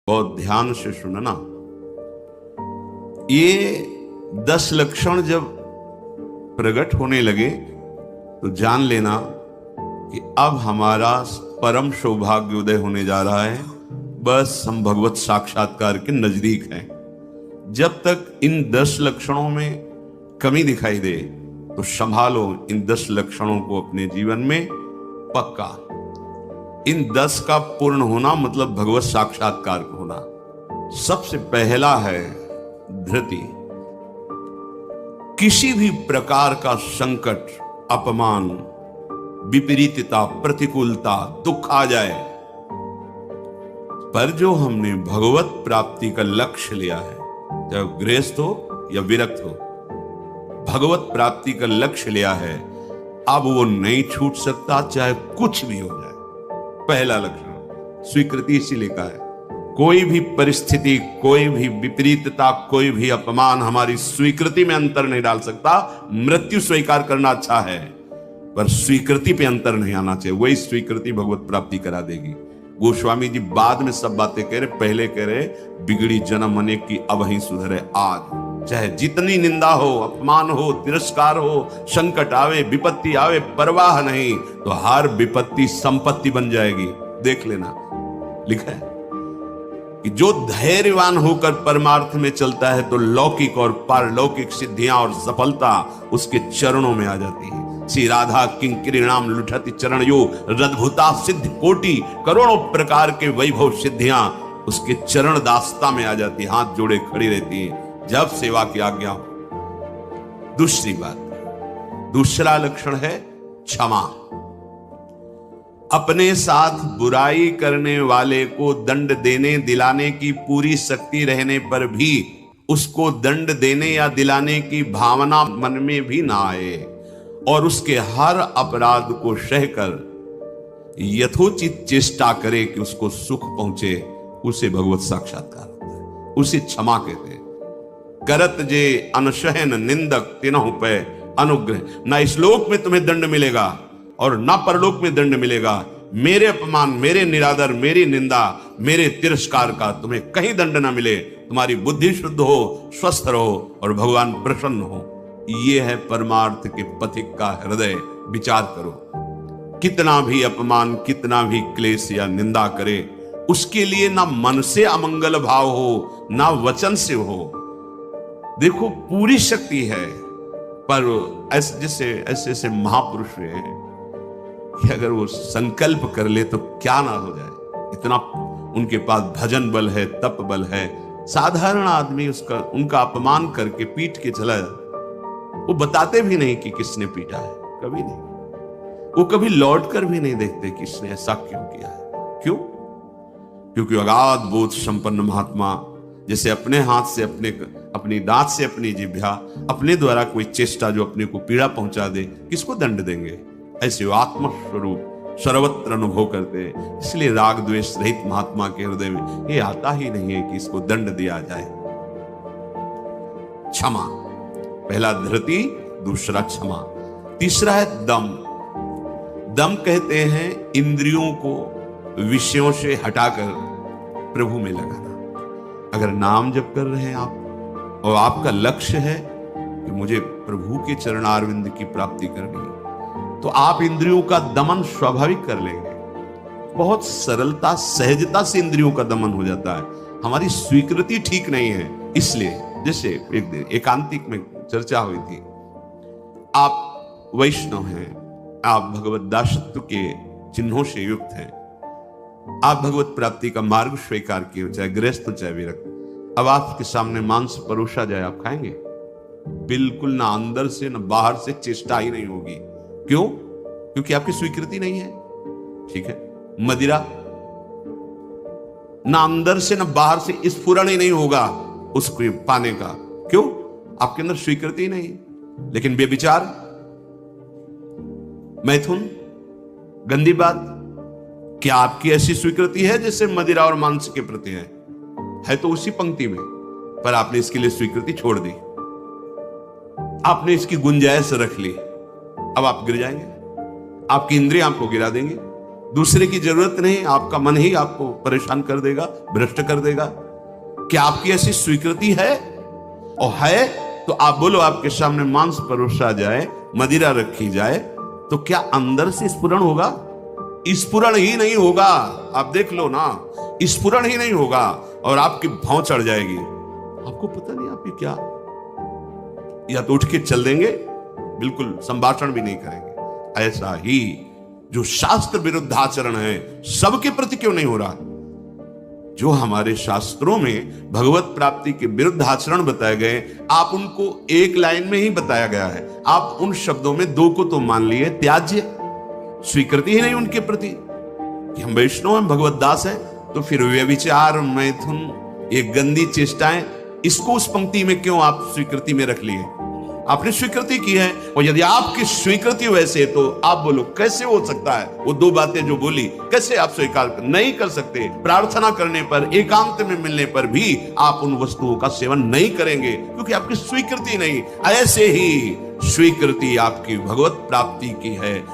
बहुत ध्यान से सुनना। ये 10 लक्षण जब प्रकट होने लगे तो जान लेना कि अब हमारा परम सौभाग्य उदय होने जा रहा है। बस हम भगवत साक्षात्कार के नजदीक हैं। जब तक इन 10 लक्षणों में कमी दिखाई दे तो संभालो इन 10 लक्षणों को अपने जीवन में पक्का। इन 10 का पूर्ण होना मतलब भगवत साक्षात्कार को होना। सबसे पहला है धृति। किसी भी प्रकार का संकट, अपमान, विपरीतता, प्रतिकूलता, दुख आ जाए, पर जो हमने भगवत प्राप्ति का लक्ष्य लिया है, चाहे गृहस्थ हो या विरक्त हो, भगवत प्राप्ति का लक्ष्य लिया है, अब वो नहीं छूट सकता, चाहे कुछ भी हो जाए। पहला लक्षण स्वीकृति इसीलिए का है। कोई भी परिस्थिति, कोई भी विपरीतता, कोई भी अपमान हमारी स्वीकृति में अंतर नहीं डाल सकता। मृत्यु स्वीकार करना अच्छा है, पर स्वीकृति पे अंतर नहीं आना चाहिए। वही स्वीकृति भगवत प्राप्ति करा देगी। गोस्वामी जी बाद में सब बातें कह रहे, पहले कह रहे बिगड़ी जन्म अनेक की अब ही सुधरे आज। चाहे जितनी निंदा हो, अपमान हो, तिरस्कार हो, संकट आवे, विपत्ति आवे, परवाह नहीं, तो हर विपत्ति संपत्ति बन जाएगी। देख लेना, लिखा है कि जो धैर्यवान होकर परमार्थ में चलता है तो लौकिक और पारलौकिक सिद्धियां और सफलता उसके चरणों में आ जाती है। श्री राधा किंकरी नाम लुठति चरण यो रद्भुता सिद्ध कोटि, करोड़ों प्रकार के वैभव सिद्धियां उसके चरण दास्ता में आ जाती, हाथ जोड़े खड़ी रहती है जब सेवा की आज्ञा हो। दूसरी बात, दूसरा लक्षण है क्षमा। अपने साथ बुराई करने वाले को दंड देने दिलाने की पूरी शक्ति रहने पर भी उसको दंड देने या दिलाने की भावना मन में भी ना आए और उसके हर अपराध को सहकर यथोचित चेष्टा करे कि उसको सुख पहुंचे, उसे भगवत साक्षात्कार होता है, उसे क्षमा कहते हैं। करत जे अनशहन निंदक तिनहु पे अनुग्रह। ना इस लोक में तुम्हें दंड मिलेगा और ना परलोक में दंड मिलेगा। मेरे अपमान, मेरे निरादर, मेरी निंदा, मेरे तिरस्कार का तुम्हें कहीं दंड ना मिले। तुम्हारी बुद्धि शुद्ध हो, स्वस्थ रहो और भगवान प्रसन्न हो। ये है परमार्थ के पथिक का हृदय। विचार करो, कितना भी अपमान, कितना भी क्लेश या निंदा करे, उसके लिए ना मन से अमंगल भाव हो, ना वचन से हो। देखो पूरी शक्ति है, पर ऐसे ऐसे महापुरुष हैं कि अगर वो संकल्प कर ले तो क्या ना हो जाए। इतना उनके पास भजन बल है, तप बल है। साधारण आदमी उनका अपमान करके पीट के चला जाता, वो बताते भी नहीं कि किसने पीटा है, कभी नहीं। वो कभी लौट कर भी नहीं देखते किसने ऐसा क्यों किया है। क्यों? क्योंकि अगाध बोध संपन्न महात्मा जैसे अपने हाथ से, अपनी दांत से अपनी जिह्वा, अपने द्वारा कोई चेष्टा जो अपने को पीड़ा पहुंचा दे, किसको दंड देंगे? ऐसे वो आत्मस्वरूप सर्वत्र अनुभव करते हैं। इसलिए राग द्वेष रहित महात्मा के हृदय में ये आता ही नहीं है कि इसको दंड दिया जाए। क्षमा, पहला धृति, दूसरा क्षमा। तीसरा है दम। दम कहते हैं इंद्रियों को विषयों से हटाकर प्रभु में लगाना। अगर नाम जप कर रहे हैं आप और आपका लक्ष्य है कि मुझे प्रभु के चरणारविंद की प्राप्ति करनी है, तो आप इंद्रियों का दमन स्वाभाविक कर लेंगे। बहुत सरलता, सहजता से इंद्रियों का दमन हो जाता है। हमारी स्वीकृति ठीक नहीं है, इसलिए जैसे एक दिन एकांतिक में चर्चा हुई थी, आप वैष्णव हैं, आप भगवत दासत्व के चिन्हों से युक्त हैं, आप भगवत प्राप्ति का मार्ग स्वीकार किए, चाहे गृहस्थ चाहे विरक्त। अब आपके सामने मांस परोसा जाए, आप खाएंगे? बिल्कुल ना, अंदर से ना बाहर से चेष्टा ही नहीं होगी। क्यों? क्योंकि आपकी स्वीकृति नहीं है। ठीक है, मदिरा ना अंदर से ना बाहर से स्फुरण ही नहीं होगा उसको पाने का। क्यों? आपके अंदर स्वीकृति ही नहीं। लेकिन बेविचार, मैथुन, गंदी बात, क्या आपकी ऐसी स्वीकृति है जैसे मदिरा और मांस के प्रति है तो उसी पंक्ति में, पर आपने इसके लिए स्वीकृति छोड़ दी, आपने इसकी गुंजाइश रख ली। अब आप गिर जाएंगे, आपकी इंद्रियां आपको गिरा देंगे। दूसरे की जरूरत नहीं, आपका मन ही आपको परेशान कर देगा, भ्रष्ट कर देगा। क्या आपकी ऐसी स्वीकृति है? और है तो आप बोलो, आपके सामने मांस परोसा जाए, मदिरा रखी जाए, तो क्या अंदर से स्फुरण होगा? स्फुरण ही नहीं होगा। आप देख लो ना, स्फुरण ही नहीं होगा और आपकी भौं चढ़ जाएगी। आपको पता नहीं आप ये क्या, या तो उठ के चल देंगे, बिल्कुल संभाषण भी नहीं करेंगे। ऐसा ही जो शास्त्र विरुद्ध आचरण है, सबके प्रति क्यों नहीं हो रहा? जो हमारे शास्त्रों में भगवत प्राप्ति के विरुद्ध आचरण बताए गए, आप उनको एक लाइन में ही बताया गया है। आप उन शब्दों में दो को तो मान लिए त्याज्य, स्वीकृति ही नहीं उनके प्रति कि हम वैष्णव हैं, भगवत दास हैं। तो फिर व्यभिचार, मैथुन, ये गंदी चेष्टाएं, इसको उस पंक्ति में क्यों आप स्वीकृति में रख लिए? आपने स्वीकृति की है, और यदि आपकी स्वीकृति वैसे, तो आप बोलो कैसे हो सकता है? वो दो बातें जो बोली, कैसे आप स्वीकार नहीं कर सकते? प्रार्थना करने पर, एकांत में मिलने पर भी आप उन वस्तुओं का सेवन नहीं करेंगे, क्योंकि आपकी स्वीकृति नहीं। ऐसे ही स्वीकृति आपकी भगवत प्राप्ति की है।